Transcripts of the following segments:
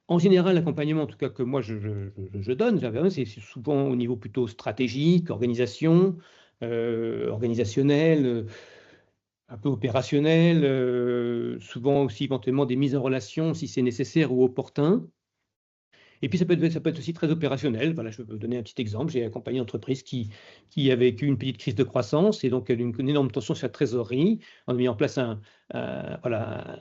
En général, l'accompagnement, en tout cas que moi je donne, c'est souvent au niveau plutôt stratégique, organisationnel, un peu opérationnel, souvent aussi éventuellement des mises en relation si c'est nécessaire ou opportun. Et puis ça peut être aussi très opérationnel. Voilà, je peux vous donner un petit exemple. J'ai accompagné une entreprise qui a vécu une petite crise de croissance et donc elle a une énorme tension sur la trésorerie. On a mis en place voilà,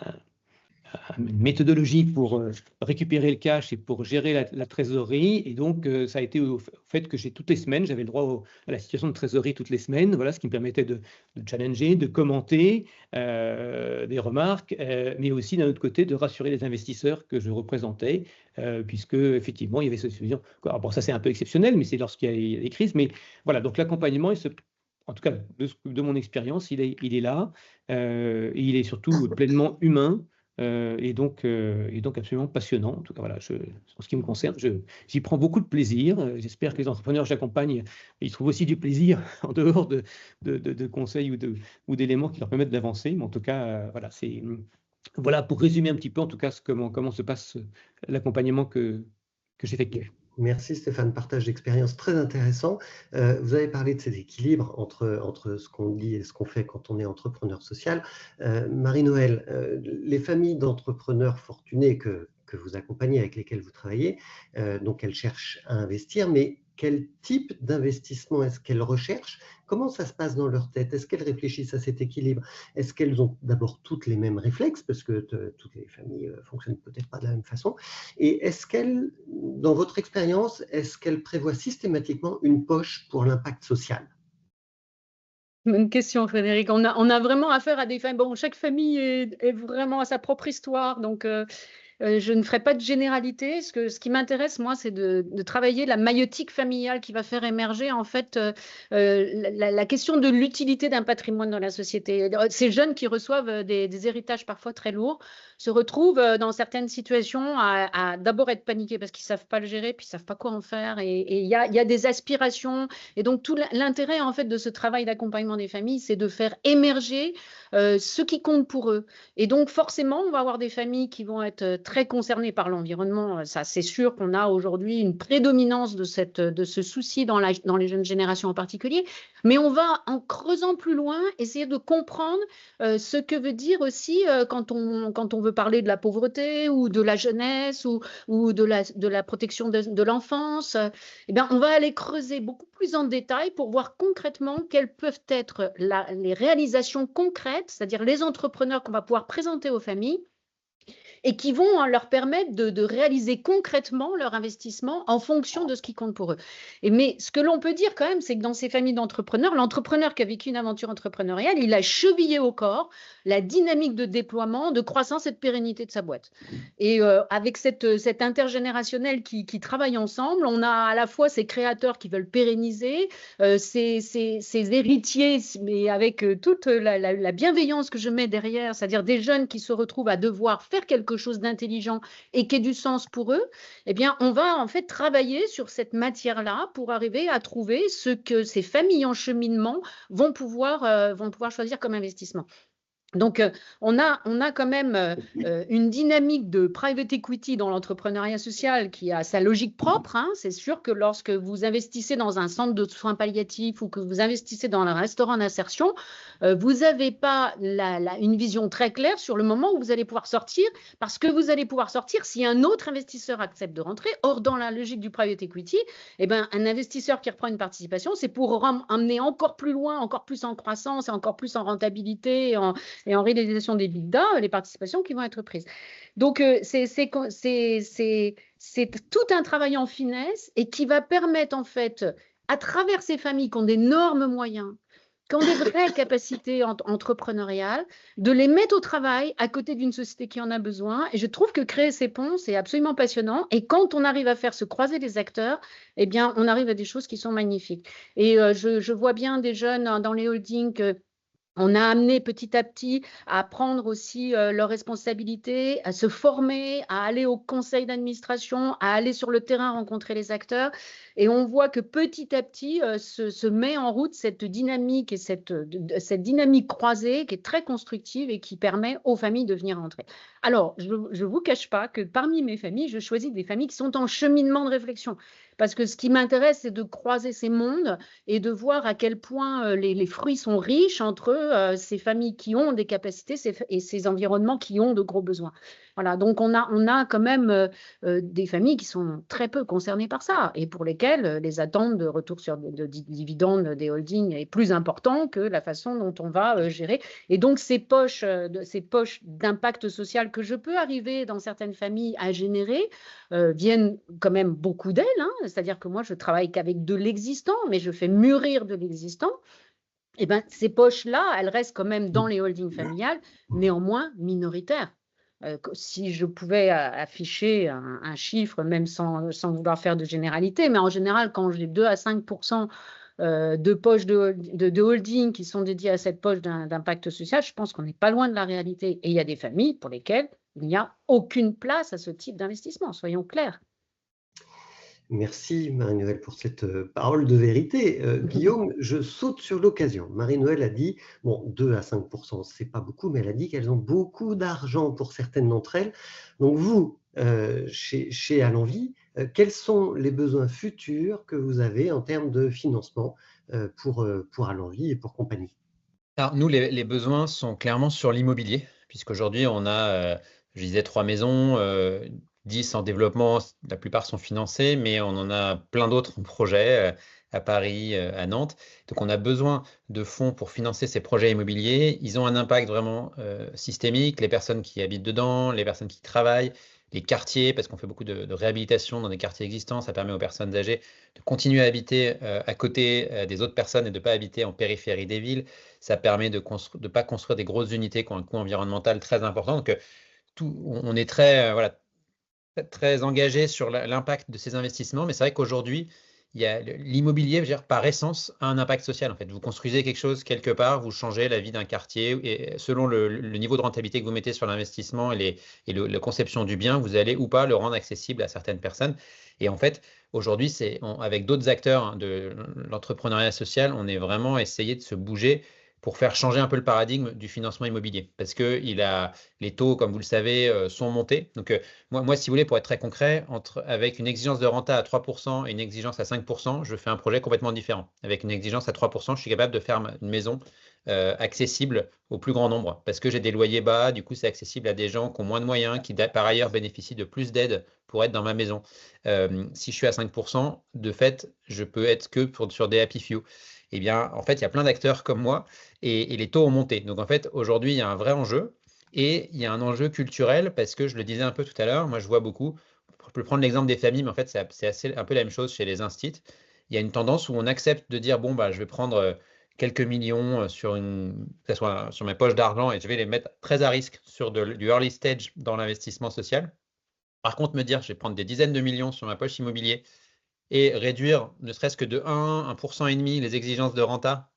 une méthodologie pour récupérer le cash et pour gérer la trésorerie. Et donc, ça a été au fait que toutes les semaines, j'avais le droit à la situation de trésorerie toutes les semaines. Voilà, ce qui me permettait de challenger, de commenter des remarques, mais aussi d'un autre côté de rassurer les investisseurs que je représentais, puisque effectivement, il y avait cette situation. Alors, bon, ça c'est un peu exceptionnel, mais c'est lorsqu'il y a des crises. Mais voilà, donc l'accompagnement, en tout cas de mon expérience, il est là, et il est surtout pleinement humain. Et donc absolument passionnant. En tout cas, voilà, en ce qui me concerne, j'y prends beaucoup de plaisir. J'espère que les entrepreneurs que j'accompagne, ils trouvent aussi du plaisir en dehors de conseils ou d'éléments qui leur permettent d'avancer. Mais en tout cas, voilà, voilà pour résumer un petit peu, en tout cas, comment se passe l'accompagnement que j'effectue. Merci Stéphane, partage d'expérience très intéressant. Vous avez parlé de ces équilibres entre ce qu'on dit et ce qu'on fait quand on est entrepreneur social. Marie-Noëlle, les familles d'entrepreneurs fortunés que vous accompagnez, avec lesquelles vous travaillez, donc elles cherchent à investir, mais quel type d'investissement est-ce qu'elles recherchent? Comment ça se passe dans leur tête? Est-ce qu'elles réfléchissent à cet équilibre? Est-ce qu'elles ont d'abord toutes les mêmes réflexes? Parce que toutes les familles ne fonctionnent peut-être pas de la même façon. Et est-ce qu'elles, dans votre expérience, est-ce qu'elles prévoient systématiquement une poche pour l'impact social? Bonne question, Frédéric. On a vraiment affaire à des familles. Bon, chaque famille est vraiment à sa propre histoire, donc je ne ferai pas de généralité. Ce qui m'intéresse, moi, c'est de travailler la maïeutique familiale qui va faire émerger, en fait, la question de l'utilité d'un patrimoine dans la société. Ces jeunes qui reçoivent des héritages parfois très lourds se retrouvent dans certaines situations à d'abord être paniqués parce qu'ils ne savent pas le gérer, puis ils ne savent pas quoi en faire. Et il y a des aspirations. Et donc, tout l'intérêt, en fait, de ce travail d'accompagnement des familles, c'est de faire émerger ce qui compte pour eux. Et donc, forcément, on va avoir des familles qui vont être très concernées par l'environnement. Ça, c'est sûr qu'on a aujourd'hui une prédominance de ce souci dans les jeunes générations en particulier. Mais on va, en creusant plus loin, essayer de comprendre ce que veut dire aussi quand on veut parler de la pauvreté ou de la jeunesse ou de la protection de l'enfance. Eh bien, on va aller creuser beaucoup plus en détail pour voir concrètement quelles peuvent être les réalisations concrètes, c'est-à-dire les entrepreneurs qu'on va pouvoir présenter aux familles et qui vont leur permettre de réaliser concrètement leur investissement en fonction de ce qui compte pour eux. Mais ce que l'on peut dire quand même, c'est que dans ces familles d'entrepreneurs, l'entrepreneur qui a vécu une aventure entrepreneuriale, il a chevillé au corps la dynamique de déploiement, de croissance et de pérennité de sa boîte. Et avec cette intergénérationnel qui travaille ensemble, on a à la fois ces créateurs qui veulent pérenniser, ces héritiers, mais avec toute la bienveillance que je mets derrière, c'est-à-dire des jeunes qui se retrouvent à devoir faire quelque chose d'intelligent et qui ait du sens pour eux. Eh bien, on va en fait travailler sur cette matière-là pour arriver à trouver ce que ces familles en cheminement vont pouvoir choisir comme investissement. Donc, on a quand même une dynamique de private equity dans l'entrepreneuriat social qui a sa logique propre. Hein. C'est sûr que lorsque vous investissez dans un centre de soins palliatifs ou que vous investissez dans un restaurant d'insertion, vous n'avez pas une vision très claire sur le moment où vous allez pouvoir sortir, parce que vous allez pouvoir sortir si un autre investisseur accepte de rentrer. Or, dans la logique du private equity, eh ben, un investisseur qui reprend une participation, c'est pour emmener encore plus loin, encore plus en croissance et encore plus en rentabilité, et en réalisation des bidas, les participations qui vont être prises. Donc, c'est tout un travail en finesse et qui va permettre, en fait, à travers ces familles qui ont d'énormes moyens, qui ont des vraies capacités entrepreneuriales, de les mettre au travail à côté d'une société qui en a besoin. Et je trouve que créer ces ponts, c'est absolument passionnant. Et quand on arrive à faire se croiser les acteurs, eh bien, on arrive à des choses qui sont magnifiques. Et je vois bien des jeunes dans les holdings On a amené petit à petit à prendre aussi leurs responsabilités, à se former, à aller au conseil d'administration, à aller sur le terrain rencontrer les acteurs. Et on voit que petit à petit se met en route cette dynamique et cette dynamique croisée qui est très constructive et qui permet aux familles de venir entrer. Alors, je ne vous cache pas que parmi mes familles, je choisis des familles qui sont en cheminement de réflexion. Parce que ce qui m'intéresse, c'est de croiser ces mondes et de voir à quel point les fruits sont riches entre ces familles qui ont des capacités et ces environnements qui ont de gros besoins. Voilà, donc on a quand même des familles qui sont très peu concernées par ça et pour lesquelles les attentes de retour sur de dividendes des holdings est plus important que la façon dont on va gérer. Et donc ces poches d'impact social que je peux arriver dans certaines familles à générer viennent quand même beaucoup d'elles, hein. C'est-à-dire que moi je travaille qu'avec de l'existant, mais je fais mûrir de l'existant. Et ben, ces poches-là, elles restent quand même dans les holdings familiales, néanmoins minoritaires. Si je pouvais afficher un chiffre, même sans vouloir faire de généralité, mais en général, quand j'ai 2 à 5% de poches de holding qui sont dédiées à cette poche d'impact social, je pense qu'on n'est pas loin de la réalité. Et il y a des familles pour lesquelles il n'y a aucune place à ce type d'investissement, soyons clairs. Merci Marie-Noëlle pour cette parole de vérité. Guillaume, je saute sur l'occasion. Marie-Noëlle a dit, bon, 2 à 5%, c'est pas beaucoup, mais elle a dit qu'elles ont beaucoup d'argent pour certaines d'entre elles. Donc vous, chez Allenvie, quels sont les besoins futurs que vous avez en termes de financement pour Allenvie et pour compagnie? Alors nous, les besoins sont clairement sur l'immobilier, puisqu'aujourd'hui on a, je disais, 3 maisons, 10 en développement, la plupart sont financées, mais on en a plein d'autres en projet à Paris, à Nantes. Donc on a besoin de fonds pour financer ces projets immobiliers. Ils ont un impact vraiment systémique, les personnes qui habitent dedans, les personnes qui travaillent, les quartiers, parce qu'on fait beaucoup de réhabilitation dans des quartiers existants. Ça permet aux personnes âgées de continuer à habiter à côté des autres personnes et de ne pas habiter en périphérie des villes. Ça permet de ne pas construire des grosses unités qui ont un coût environnemental très important. Donc on est très engagé sur l'impact de ces investissements, mais c'est vrai qu'aujourd'hui, l'immobilier, je veux dire, par essence, a un impact social. En fait, vous construisez quelque chose quelque part, vous changez la vie d'un quartier, et selon le niveau de rentabilité que vous mettez sur l'investissement et la conception du bien, vous allez ou pas le rendre accessible à certaines personnes. Et en fait, aujourd'hui, avec d'autres acteurs de l'entrepreneuriat social, on est vraiment essayé de se bouger pour faire changer un peu le paradigme du financement immobilier. Parce que les taux, comme vous le savez, sont montés. Donc, moi, si vous voulez, pour être très concret, avec une exigence de renta à 3% et une exigence à 5%, je fais un projet complètement différent. Avec une exigence à 3%, je suis capable de faire une maison accessible au plus grand nombre. Parce que j'ai des loyers bas, du coup, c'est accessible à des gens qui ont moins de moyens, qui par ailleurs bénéficient de plus d'aide pour être dans ma maison. Si je suis à 5%, de fait, je peux être que sur des happy few. Eh bien, en fait, il y a plein d'acteurs comme moi et les taux ont monté. Donc, en fait, aujourd'hui, il y a un vrai enjeu et il y a un enjeu culturel parce que je le disais un peu tout à l'heure, moi, je vois beaucoup, je peux prendre l'exemple des familles, mais en fait, c'est un peu la même chose chez les instits. Il y a une tendance où on accepte de dire, bon, bah, je vais prendre quelques millions que ce soit sur mes poches d'argent et je vais les mettre très à risque sur du early stage dans l'investissement social. Par contre, me dire, je vais prendre des dizaines de millions sur ma poche immobilier et réduire ne serait-ce que de 1% les exigences de renta,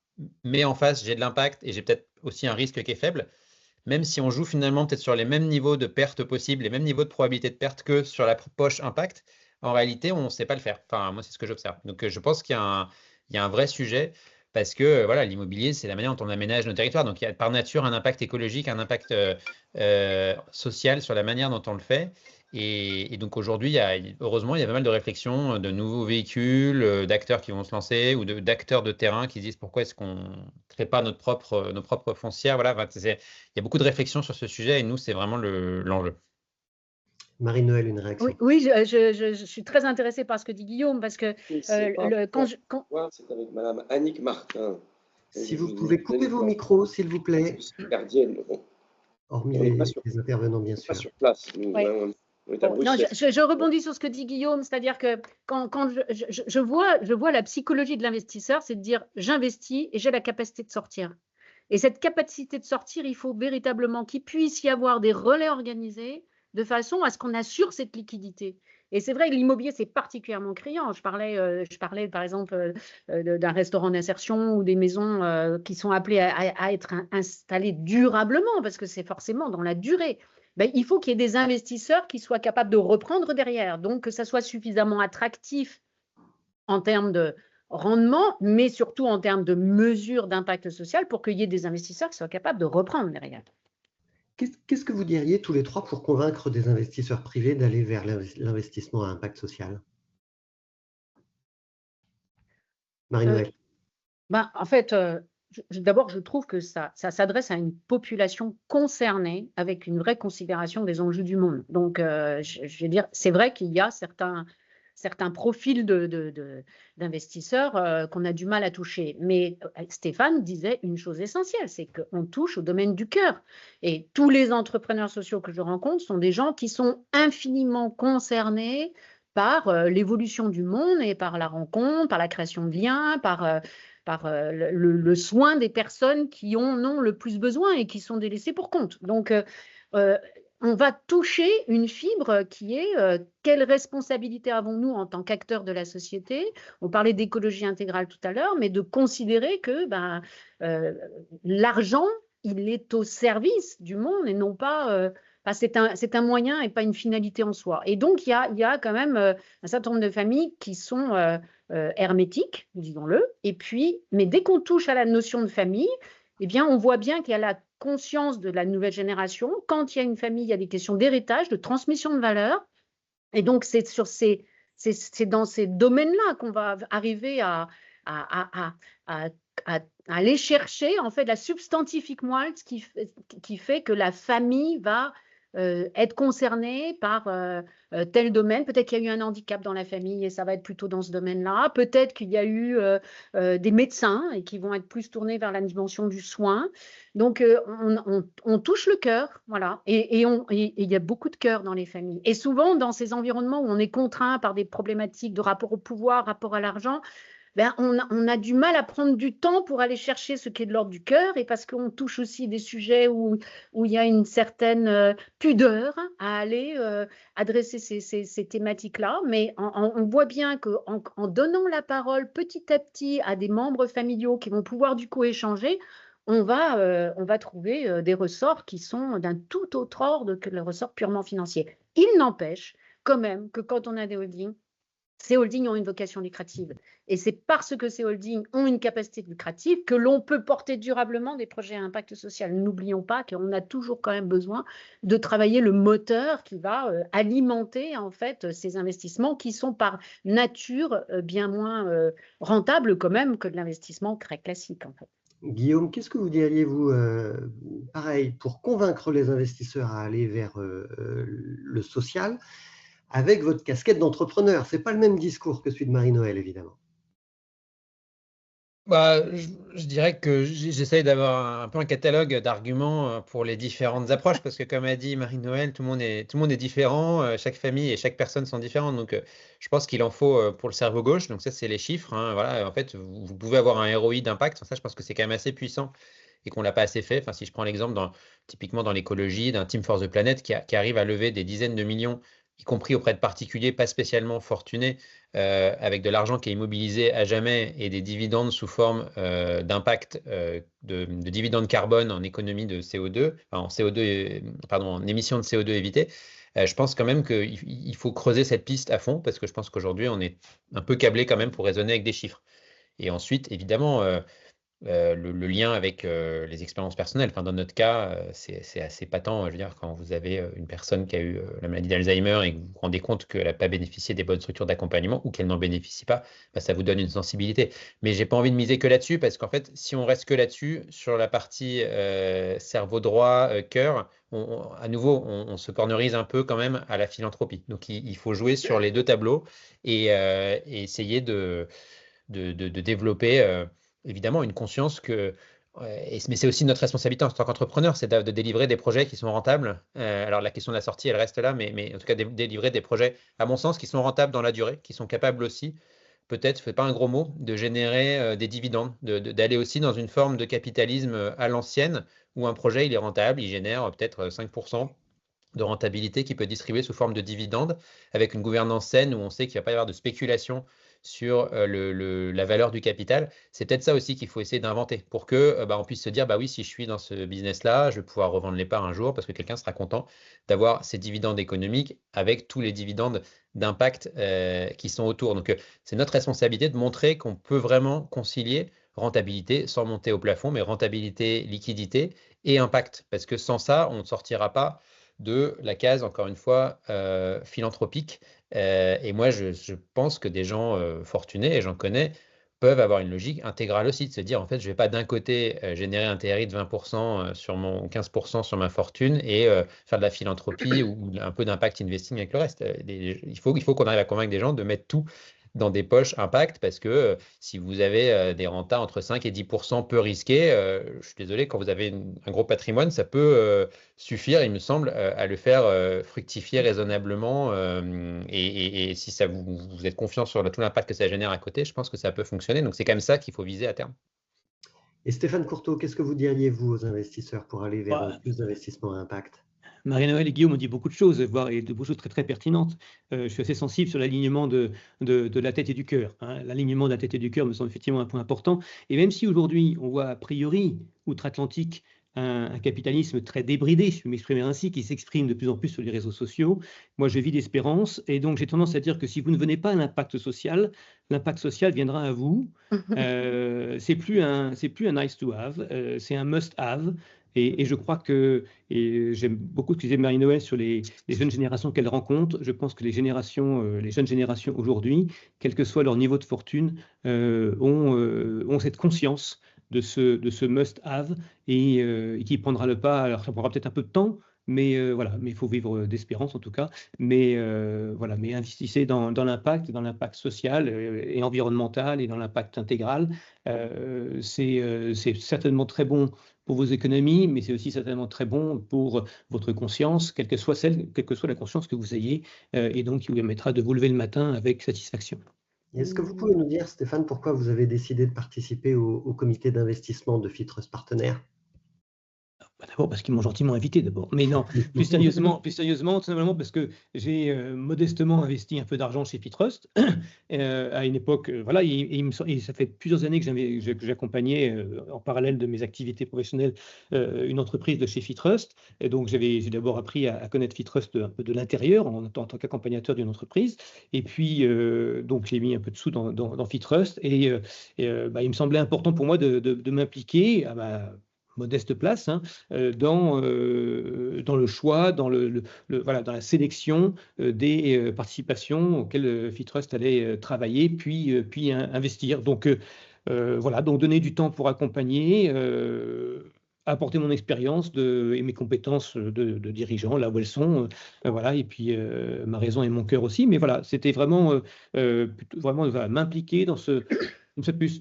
mais en face, j'ai de l'impact et j'ai peut-être aussi un risque qui est faible, même si on joue finalement peut-être sur les mêmes niveaux de perte possibles, les mêmes niveaux de probabilité de perte que sur la poche impact, en réalité, on ne sait pas le faire. Enfin, moi, c'est ce que j'observe. Donc, je pense qu'il y a un vrai sujet parce que voilà, l'immobilier, c'est la manière dont on aménage nos territoires. Donc, il y a par nature un impact écologique, un impact social sur la manière dont on le fait. Et donc aujourd'hui, heureusement, il y a pas mal de réflexions, de nouveaux véhicules, d'acteurs qui vont se lancer ou d'acteurs de terrain qui se disent pourquoi est-ce qu'on ne crée pas nos propres foncières. Voilà, il y a beaucoup de réflexions sur ce sujet et nous, c'est vraiment l'enjeu. Marie-Noëlle, une réaction? Oui, je suis très intéressée par ce que dit Guillaume parce que c'est avec Madame Annick Martin. Si vous pouvez couper vos micros, s'il vous plaît. Gardienne, Hormis les intervenants, bien sûr. Pas sur place. Non, je rebondis sur ce que dit Guillaume, c'est-à-dire que quand je vois la psychologie de l'investisseur, c'est de dire j'investis et j'ai la capacité de sortir. Et cette capacité de sortir, il faut véritablement qu'il puisse y avoir des relais organisés, de façon à ce qu'on assure cette liquidité. Et c'est vrai que l'immobilier, c'est particulièrement criant. Je parlais par exemple d'un restaurant d'insertion ou des maisons qui sont appelées à être installées durablement, parce que c'est forcément dans la durée. Ben, il faut qu'il y ait des investisseurs qui soient capables de reprendre derrière, donc que ça soit suffisamment attractif en termes de rendement, mais surtout en termes de mesures d'impact social pour qu'il y ait des investisseurs qui soient capables de reprendre derrière. Qu'est-ce que vous diriez tous les trois pour convaincre des investisseurs privés d'aller vers l'investissement à impact social? Marie-Noëlle. En fait, d'abord, je trouve que ça s'adresse à une population concernée avec une vraie considération des enjeux du monde. Donc, je veux dire, c'est vrai qu'il y a certains profils d'investisseurs qu'on a du mal à toucher. Mais Stéphane disait une chose essentielle, c'est qu'on touche au domaine du cœur. Et tous les entrepreneurs sociaux que je rencontre sont des gens qui sont infiniment concernés par l'évolution du monde et par la rencontre, par la création de liens, par le soin des personnes qui en ont le plus besoin et qui sont délaissées pour compte. Donc, on va toucher une fibre qui est quelle responsabilité avons-nous en tant qu'acteurs de la société? On parlait d'écologie intégrale tout à l'heure, mais de considérer que l'argent, il est au service du monde et non pas… c'est un moyen et pas une finalité en soi. Et donc, il y a quand même un certain nombre de familles qui sont hermétiques, disons-le. Et puis, mais dès qu'on touche à la notion de famille, eh bien, on voit bien qu'il y a la conscience de la nouvelle génération. Quand il y a une famille, il y a des questions d'héritage, de transmission de valeurs. Et donc, c'est dans ces domaines-là qu'on va arriver à aller chercher en fait la substantific moelle qui fait que la famille va être concernée par tel domaine. Peut-être qu'il y a eu un handicap dans la famille et ça va être plutôt dans ce domaine-là. Peut-être qu'il y a eu des médecins et qui vont être plus tournés vers la dimension du soin. Donc, on touche le cœur, voilà. Et il y a beaucoup de cœur dans les familles. Et souvent, dans ces environnements où on est contraint par des problématiques de rapport au pouvoir, rapport à l'argent, on a du mal à prendre du temps pour aller chercher ce qui est de l'ordre du cœur, et parce qu'on touche aussi des sujets où il y a une certaine pudeur à aller adresser ces thématiques-là. Mais on voit bien qu'en donnant la parole petit à petit à des membres familiaux qui vont pouvoir du coup échanger, on va trouver des ressorts qui sont d'un tout autre ordre que le ressort purement financier. Il n'empêche quand même que quand on a des holdings, ces holdings ont une vocation lucrative. Et c'est parce que ces holdings ont une capacité lucrative que l'on peut porter durablement des projets à impact social. N'oublions pas qu'on a toujours quand même besoin de travailler le moteur qui va alimenter en fait ces investissements qui sont par nature bien moins rentables quand même que de l'investissement très classique en fait. Guillaume, qu'est-ce que vous diriez, vous, pareil, pour convaincre les investisseurs à aller vers le social, avec votre casquette d'entrepreneur? Ce n'est pas le même discours que celui de Marie-Noëlle, évidemment. Je dirais que j'essaye d'avoir un peu un catalogue d'arguments pour les différentes approches, parce que comme a dit Marie-Noëlle, tout le monde est différent, chaque famille et chaque personne sont différentes. Donc, je pense qu'il en faut pour le cerveau gauche. Donc ça, c'est les chiffres. Hein. Voilà, en fait, vous pouvez avoir un ROI d'impact. Ça, je pense que c'est quand même assez puissant et qu'on ne l'a pas assez fait. Enfin, si je prends l'exemple typiquement dans l'écologie d'un Team for the Planet qui arrive à lever des dizaines de millions, y compris auprès de particuliers pas spécialement fortunés, avec de l'argent qui est immobilisé à jamais et des dividendes sous forme d'impact de dividendes carbone en économie de CO2, en émissions de CO2 évitées. Je pense quand même qu'il faut creuser cette piste à fond, parce que je pense qu'aujourd'hui, on est un peu câblé quand même pour raisonner avec des chiffres. Et ensuite, évidemment, le lien avec les expériences personnelles. Enfin, dans notre cas, c'est assez patent. Je veux dire, quand vous avez une personne qui a eu la maladie d'Alzheimer et que vous vous rendez compte qu'elle n'a pas bénéficié des bonnes structures d'accompagnement ou qu'elle n'en bénéficie pas, ça vous donne une sensibilité. Mais je n'ai pas envie de miser que là-dessus, parce qu'en fait, si on reste que là-dessus, sur la partie cerveau droit, cœur, à nouveau, on se cornerise un peu quand même à la philanthropie. Donc, il faut jouer sur les deux tableaux et essayer de développer évidemment une conscience mais c'est aussi notre responsabilité en tant qu'entrepreneur, c'est de délivrer des projets qui sont rentables. Alors la question de la sortie, elle reste là, mais en tout cas délivrer des projets, à mon sens, qui sont rentables dans la durée, qui sont capables aussi, peut-être, c'est pas un gros mot, de générer des dividendes, d'aller aussi dans une forme de capitalisme à l'ancienne, où un projet, il est rentable, il génère peut-être 5%. de rentabilité qui peut être distribué sous forme de dividendes avec une gouvernance saine où on sait qu'il ne va pas y avoir de spéculation sur la valeur du capital. C'est peut-être ça aussi qu'il faut essayer d'inventer pour que on puisse se dire, bah oui, si je suis dans ce business-là, je vais pouvoir revendre les parts un jour parce que quelqu'un sera content d'avoir ces dividendes économiques avec tous les dividendes d'impact qui sont autour. Donc, c'est notre responsabilité de montrer qu'on peut vraiment concilier rentabilité sans monter au plafond, mais rentabilité, liquidité et impact. Parce que sans ça, on ne sortira pas de la case, encore une fois, philanthropique. Et moi, je pense que des gens fortunés, et j'en connais, peuvent avoir une logique intégrale aussi, de se dire, en fait, je ne vais pas d'un côté générer un TRI de 20% sur mon 15% sur ma fortune et faire de la philanthropie ou un peu d'impact investing avec le reste. Il faut qu'on arrive à convaincre des gens de mettre tout dans des poches impact parce que si vous avez des rentas entre 5 et 10% peu risqués, je suis désolé, quand vous avez un gros patrimoine, ça peut suffire, il me semble, à le faire fructifier raisonnablement. Et si ça vous êtes confiant sur tout l'impact que ça génère à côté, je pense que ça peut fonctionner. Donc, c'est quand même ça qu'il faut viser à terme. Et Stéphane Courteau, qu'est-ce que vous diriez, vous, aux investisseurs pour aller vers plus d'investissements à impact? Marie-Noël et Guillaume ont dit beaucoup de choses, voire de beaucoup de choses très, très pertinentes. Je suis assez sensible sur l'alignement de la tête et du cœur. L'alignement de la tête et du cœur me semble effectivement un point important. Et même si aujourd'hui, on voit a priori, outre-Atlantique, un capitalisme très débridé, si je peux m'exprimer ainsi, qui s'exprime de plus en plus sur les réseaux sociaux, moi je vis d'espérance. Et donc j'ai tendance à dire que si vous ne venez pas à l'impact social viendra à vous. C'est plus un nice to have, c'est un must have. Et je crois que, et j'aime beaucoup ce que disait Marie-Noël sur les jeunes générations qu'elle rencontre. Je pense que les jeunes générations aujourd'hui, quel que soit leur niveau de fortune, ont cette conscience de ce must-have et qui prendra le pas. Alors ça prendra peut-être un peu de temps, mais voilà, mais il faut vivre d'espérance en tout cas. Mais voilà, mais investissez dans l'impact social et environnemental et dans l'impact intégral. C'est certainement très bon pour vos économies, mais c'est aussi certainement très bon pour votre conscience, quelle que soit la conscience que vous ayez, et donc qui vous permettra de vous lever le matin avec satisfaction. Est-ce que vous pouvez nous dire, Stéphane, pourquoi vous avez décidé de participer au comité d'investissement de FITRUST Partenaires? D'abord parce qu'ils m'ont gentiment invité d'abord. Mais non, plus sérieusement, tout simplement parce que j'ai modestement investi un peu d'argent chez FITRUST à une époque, voilà, et ça fait plusieurs années que j'accompagnais en parallèle de mes activités professionnelles une entreprise de chez FITRUST. Et donc j'ai d'abord appris à connaître FITRUST un peu de l'intérieur en tant qu'accompagnateur d'une entreprise. Et puis donc j'ai mis un peu de sous dans FITRUST et il me semblait important pour moi de m'impliquer à ma modeste place, dans le choix, dans voilà, dans la sélection des participations auxquelles FITRUST allait travailler, puis investir. Donc voilà, donc donner du temps pour accompagner, apporter mon expérience et mes compétences de dirigeant là où elles sont, voilà, et puis ma raison et mon cœur aussi. Mais voilà, c'était vraiment voilà, m'impliquer dans ce.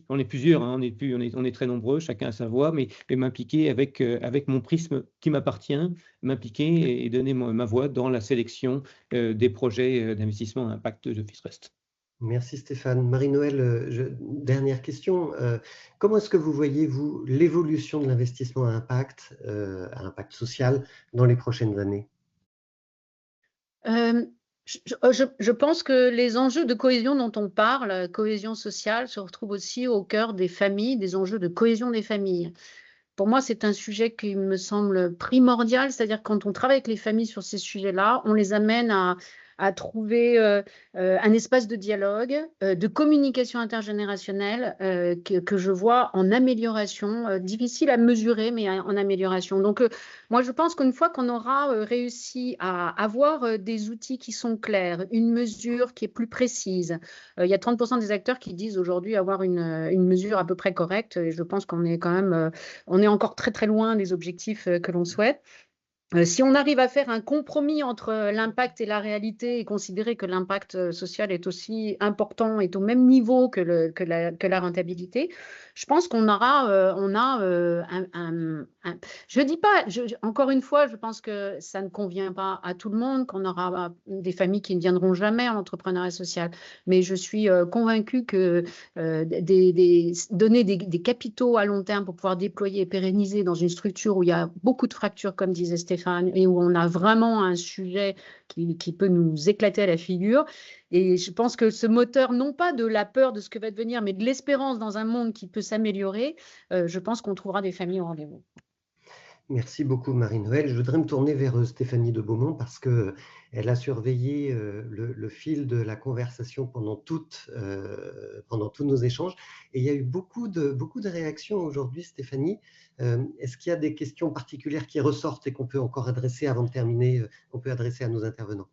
On est plusieurs, on est très nombreux, chacun a sa voix, mais m'impliquer avec mon prisme qui m'appartient, m'impliquer et donner ma voix dans la sélection des projets d'investissement à impact de FITRUST. Merci Stéphane. Marie-Noël, dernière question. Comment est-ce que vous voyez, vous, l'évolution de l'investissement à impact social dans les prochaines années? Je pense que les enjeux de cohésion dont on parle, cohésion sociale, se retrouvent aussi au cœur des familles, des enjeux de cohésion des familles. Pour moi, c'est un sujet qui me semble primordial, c'est-à-dire quand on travaille avec les familles sur ces sujets-là, on les amène à trouver un espace de dialogue, de communication intergénérationnelle que je vois en amélioration, difficile à mesurer, mais en amélioration. Donc, moi, je pense qu'une fois qu'on aura réussi à avoir des outils qui sont clairs, une mesure qui est plus précise, il y a 30% des acteurs qui disent aujourd'hui avoir une mesure à peu près correcte, et je pense qu'on est quand même, on est encore très, très loin des objectifs que l'on souhaite. Si on arrive à faire un compromis entre l'impact et la réalité et considérer que l'impact social est aussi important, est au même niveau que la rentabilité, je pense qu'on aura, je dis pas, encore une fois, je pense que ça ne convient pas à tout le monde, qu'on aura des familles qui ne viendront jamais en entrepreneuriat social, mais je suis convaincue que donner des capitaux à long terme pour pouvoir déployer et pérenniser dans une structure où il y a beaucoup de fractures, comme disait Stéphane, et où on a vraiment un sujet qui peut nous éclater à la figure. Et je pense que ce moteur, non pas de la peur de ce que va devenir, mais de l'espérance dans un monde qui peut s'améliorer, je pense qu'on trouvera des familles au rendez-vous. Merci beaucoup Marie-Noëlle. Je voudrais me tourner vers Stéphanie de Beaumont parce qu'elle a surveillé le fil de la conversation pendant tous nos échanges. Et il y a eu beaucoup de réactions aujourd'hui, Stéphanie. Est-ce qu'il y a des questions particulières qui ressortent et qu'on peut encore adresser avant de terminer, qu'on peut adresser à nos intervenants?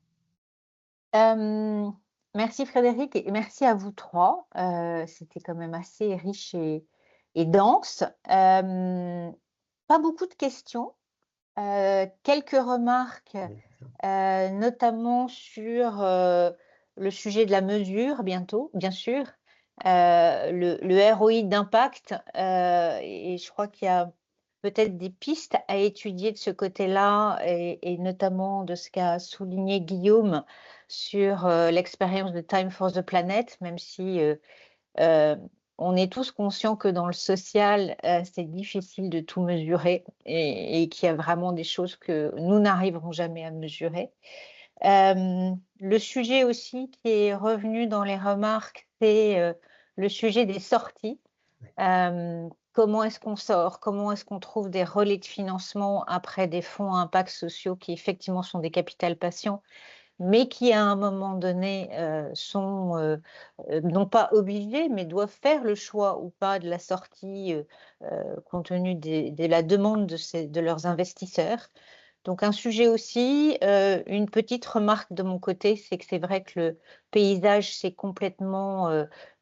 Merci Frédéric et merci à vous trois. C'était quand même assez riche et dense. Pas beaucoup de questions, quelques remarques, notamment sur le sujet de la mesure bientôt, bien sûr, le ROI d'impact, et je crois qu'il y a peut-être des pistes à étudier de ce côté-là, et notamment de ce qu'a souligné Guillaume sur l'expérience de Time for the Planet, même si on est tous conscients que dans le social, c'est difficile de tout mesurer et qu'il y a vraiment des choses que nous n'arriverons jamais à mesurer. Le sujet aussi qui est revenu dans les remarques, c'est le sujet des sorties. Comment est-ce qu'on sort? Comment est-ce qu'on trouve des relais de financement après des fonds à impact sociaux qui effectivement sont des capitales patients, mais qui à un moment donné sont non pas obligés, mais doivent faire le choix ou pas de la sortie compte tenu de la demande de leurs investisseurs. Donc un sujet aussi, une petite remarque de mon côté, c'est que c'est vrai que le paysage s'est complètement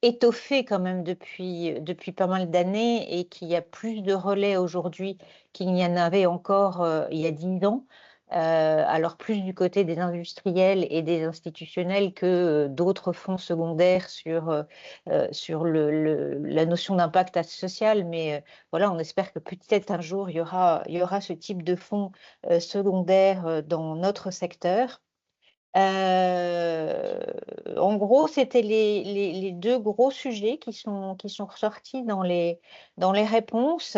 étoffé quand même depuis pas mal d'années et qu'il y a plus de relais aujourd'hui qu'il n'y en avait encore il y a 10 ans. Alors plus du côté des industriels et des institutionnels que d'autres fonds secondaires sur la notion d'impact social. Mais voilà, on espère que peut-être un jour, il y aura ce type de fonds secondaires dans notre secteur. En gros, c'était les deux gros sujets qui sont ressortis dans les réponses.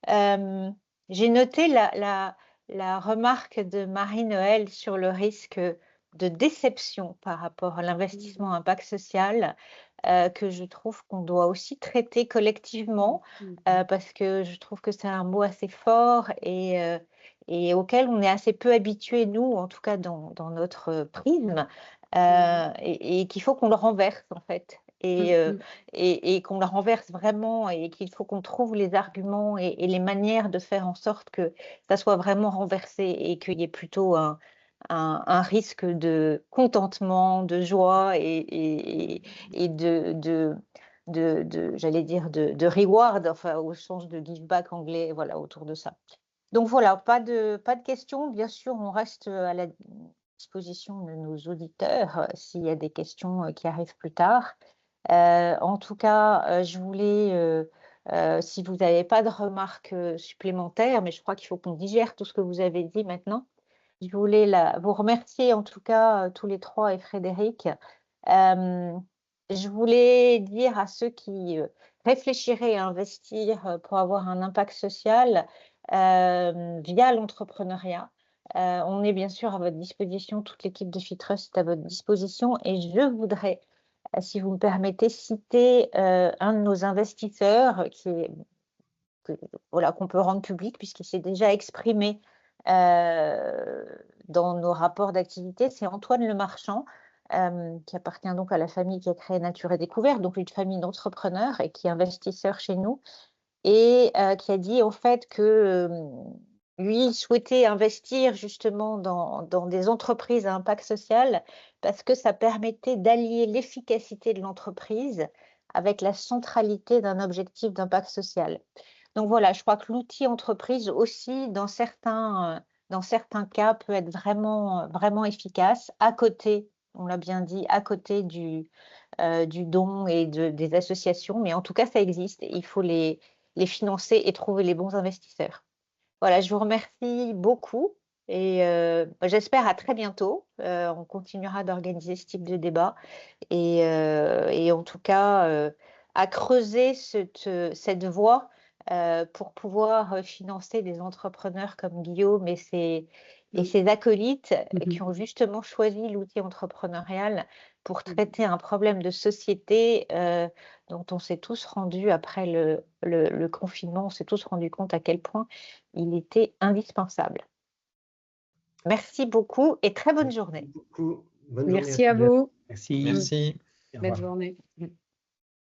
J'ai noté la remarque de Marie-Noëlle sur le risque de déception par rapport à l'investissement impact social, que je trouve qu'on doit aussi traiter collectivement, parce que je trouve que c'est un mot assez fort et auquel on est assez peu habitué, nous, en tout cas dans notre prisme, et qu'il faut qu'on le renverse en fait. Et qu'on le renverse vraiment et qu'il faut qu'on trouve les arguments et les manières de faire en sorte que ça soit vraiment renversé et qu'il y ait plutôt un risque de contentement, de joie et j'allais dire, de reward, enfin au sens de give back anglais, voilà, autour de ça. Donc voilà, pas de questions. Bien sûr, on reste à la disposition de nos auditeurs s'il y a des questions qui arrivent plus tard. En tout cas, je voulais, si vous n'avez pas de remarques supplémentaires, mais je crois qu'il faut qu'on digère tout ce que vous avez dit maintenant, je voulais vous remercier en tout cas tous les trois et Frédéric. Je voulais dire à ceux qui réfléchiraient à investir pour avoir un impact social via l'entrepreneuriat. On est bien sûr à votre disposition, toute l'équipe de FitTrust est à votre disposition et je voudrais, si vous me permettez, citer un de nos investisseurs qu'on peut rendre public puisqu'il s'est déjà exprimé dans nos rapports d'activité. C'est Antoine Lemarchand, qui appartient donc à la famille qui a créé Nature et Découverte, donc une famille d'entrepreneurs et qui est investisseur chez nous, et qui a dit en fait que lui, il souhaitait investir justement dans des entreprises à impact social parce que ça permettait d'allier l'efficacité de l'entreprise avec la centralité d'un objectif d'impact social. Donc voilà, je crois que l'outil entreprise aussi, dans certains cas, peut être vraiment, vraiment efficace, à côté, on l'a bien dit, à côté du don et des associations, mais en tout cas, ça existe. Il faut les financer et trouver les bons investisseurs. Voilà, je vous remercie beaucoup et j'espère à très bientôt. On continuera d'organiser ce type de débat et en tout cas à creuser cette voie pour pouvoir financer des entrepreneurs comme Guillaume et ses acolytes qui ont justement choisi l'outil entrepreneurial pour traiter un problème de société dont on s'est tous rendus après le confinement, on s'est tous rendus compte à quel point il était indispensable. Merci beaucoup et très bonne journée. Merci beaucoup. Bonne Merci journée à vous. Merci. Merci. Au Belle revoir. journée.